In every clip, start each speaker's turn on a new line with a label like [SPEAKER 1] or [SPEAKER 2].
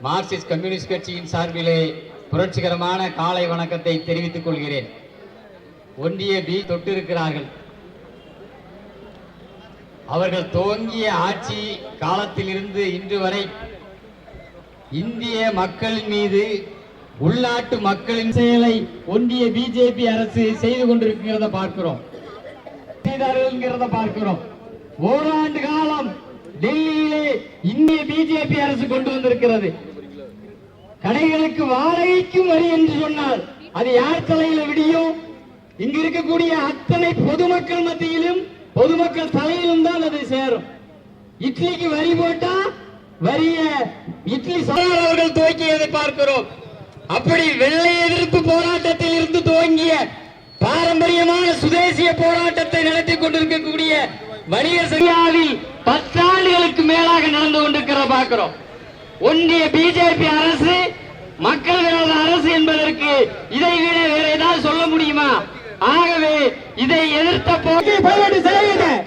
[SPEAKER 1] Marxist communist கட்சியின் சார்பிலே புரட்சிகரமான காலை வணக்கத்தை தெரிவித்துக் கொள்கிறேன். ஒன்றிய பி தொட்டிருக்கிறார்கள். அவர்கள் துவங்கிய ஆட்சி காலத்திலிருந்து இன்று வரை இந்திய மக்களின் மீது, உள்நாட்டு மக்களின் செயலை ஒன்றிய பிஜேபி அரசு செய்து கொண்டிருக்கிறத பார்க்கிறோம். ஓராண்டு காலம் டெல்லியிலே இந்திய பிஜேபி அரசு கொண்டு வந்திருக்கிறது. கடைகளுக்கு வாடகைக்கும் வரி என்று சொன்னால் அது யார் தலையில விடியும்? இங்கு இருக்கக்கூடிய அத்தனை பொதுமக்கள் மத்தியிலும், பொதுமக்கள் தலையிலும் தான் அது சேரும். இட்லிக்கு வரி போட்டா வரிய இட்லி அவர்கள் துவக்கியதை பார்க்கிறோம். அப்படி வெள்ளை எதிர்ப்பு போராட்டத்தில் இருந்து துவங்கிய பாரம்பரியமான சுதேசிய போராட்டத்தை நடத்தி கொண்டிருக்கக்கூடிய வணிகர் சங்காவில் 10 ஆண்டுகளுக்கு மேலாக நடந்து கொண்டிருக்கிற பார்க்கிறோம். ஒன்றிய பிஜேபி அரசு மக்கள் விரோத அரசு என்பதற்கு இதை விட வேற ஏதாவது சொல்ல முடியுமா? ஆகவே இதை எதிர்த்த போக்கு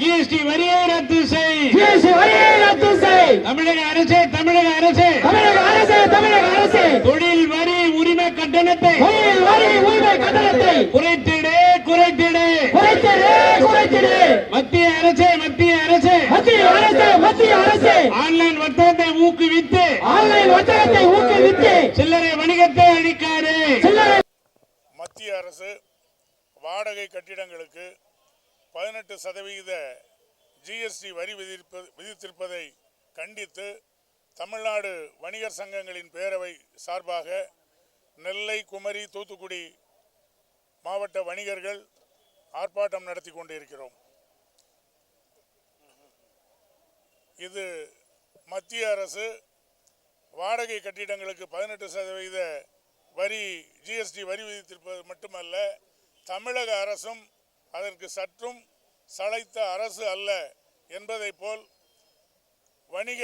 [SPEAKER 1] ஜிஎஸ்டி வரியை ரத்து செய், தமிழக அரசு தொழில் வரி உரிமை கட்டணத்தை குறைத்திடு. மத்திய அரசு ஆன்லைன் வர்த்தகத்தை ஊக்குவித்து சில்லறை வணிகத்தை அழிக்காது.
[SPEAKER 2] மத்திய அரசு வாடகை கட்டிடங்களுக்கு 18% ஜிஎஸ்டி வரி விதித்திருப்பதை கண்டித்து தமிழ்நாடு வணிகர் சங்கங்களின் பேரவை சார்பாக நெல்லை, குமரி, தூத்துக்குடி மாவட்ட வணிகர்கள் ஆர்ப்பாட்டம் நடத்தி கொண்டிருக்கிறோம். இது மத்திய அரசு வாடகை கட்டிடங்களுக்கு 18% வரி ஜிஎஸ்டி வரி விதித்திருப்பது மட்டுமல்ல, தமிழக அரசும் அதற்கு சற்றும் சளைத்த அரசு அல்ல என்பதை போல் வணிக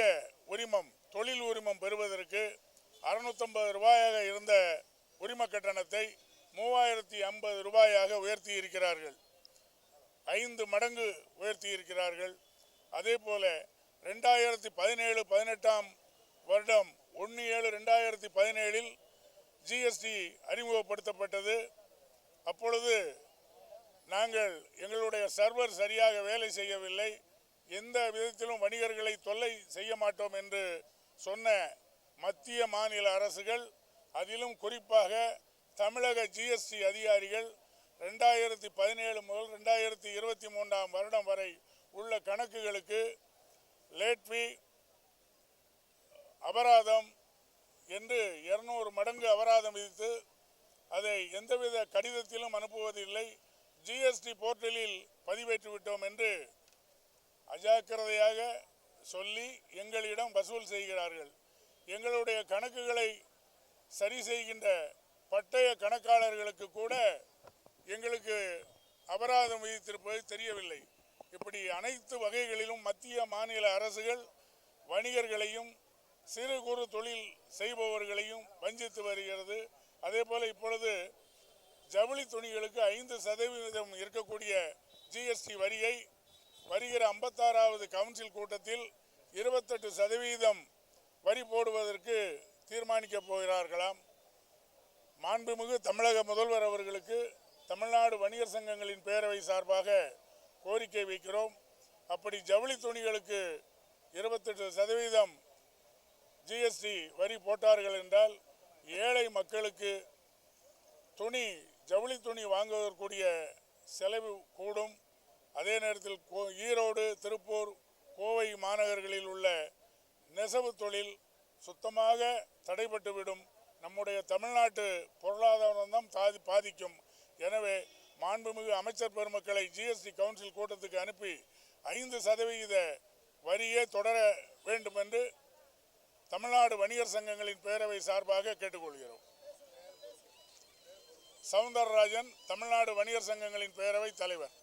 [SPEAKER 2] உரிமம், தொழில் உரிமம் பெறுவதற்கு 650 ரூபாயாக இருந்த உரிம கட்டணத்தை 3050 ரூபாயாக உயர்த்தி இருக்கிறார்கள். 5 மடங்கு உயர்த்தி இருக்கிறார்கள். அதே போல 2017-18 வருடம் 1/7/2017 ஜிஎஸ்டி அறிமுகப்படுத்தப்பட்டது. அப்பொழுது நாங்கள் எங்களுடைய சர்வர் சரியாக வேலை செய்யவில்லை, எந்த விதத்திலும் வணிகர்களை தொல்லை செய்ய மாட்டோம் என்று சொன்ன மத்திய மாநில அரசுகள், அதிலும் குறிப்பாக தமிழக ஜிஎஸ்டி அதிகாரிகள் 2017 முதல் 2023 வருடம் வரை உள்ள கணக்குகளுக்கு லேட் ஃபீ, அபராதம் என்று 200 மடங்கு அபராதம் விதித்து அதை எந்தவித கடிதத்திலும் அனுப்புவதில்லை, ஜிஎஸ்டி போர்ட்டலில் பதிவேற்றி விட்டோம் என்று அஜாக்கிரதையாக சொல்லி எங்களிடம் வசூல் செய்கிறார்கள். எங்களுடைய கணக்குகளை சரி செய்கின்ற பட்டய கணக்காளர்களுக்கு கூட எங்களுக்கு அபராதம் விதித்திருப்பது தெரியவில்லை. இப்படி அனைத்து வகைகளிலும் மத்திய மாநில அரசுகள் வணிகர்களையும் சிறு குறு தொழில் செய்பவர்களையும் வஞ்சித்து வருகிறது. அதே போல இப்பொழுது ஜவுளி துணிகளுக்கு 5% இருக்கக்கூடிய ஜிஎஸ்டி வரியை வருகிற 56வது கவுன்சில் கூட்டத்தில் 28% வரி போடுவதற்கு தீர்மானிக்க போகிறார்களாம். மாண்புமிகு தமிழக முதல்வர் அவர்களுக்கு தமிழ்நாடு வணிகர் சங்கங்களின் பேரவை சார்பாக கோரிக்கை வைக்கிறோம். அப்படி ஜவுளி துணிகளுக்கு 28% ஜிஎஸ்டி வரி போட்டார்கள் என்றால் ஏழை மக்களுக்கு ஜவுளி துணி வாங்குவதற்குரிய செலவு கூடும். அதே நேரத்தில் ஈரோடு, திருப்பூர், கோவை மாநகர்களில் உள்ள நெசவு தொழில் சுத்தமாக தடைபட்டுவிடும். நம்முடைய தமிழ்நாட்டு பொருளாதாரம் தான் பாதிக்கும். எனவே மாண்புமிகு அமைச்சர் பெருமக்களை ஜிஎஸ்டி கவுன்சில் கூட்டத்துக்கு அனுப்பி 5% வரியே தொடர வேண்டும் என்று தமிழ்நாடு வணிகர் சங்கங்களின் பேரவை சார்பாக கேட்டுக்கொள்கிறோம். சவுந்தரராஜன், தமிழ்நாடு வணிகர் சங்கங்களின் பேரவை தலைவர்.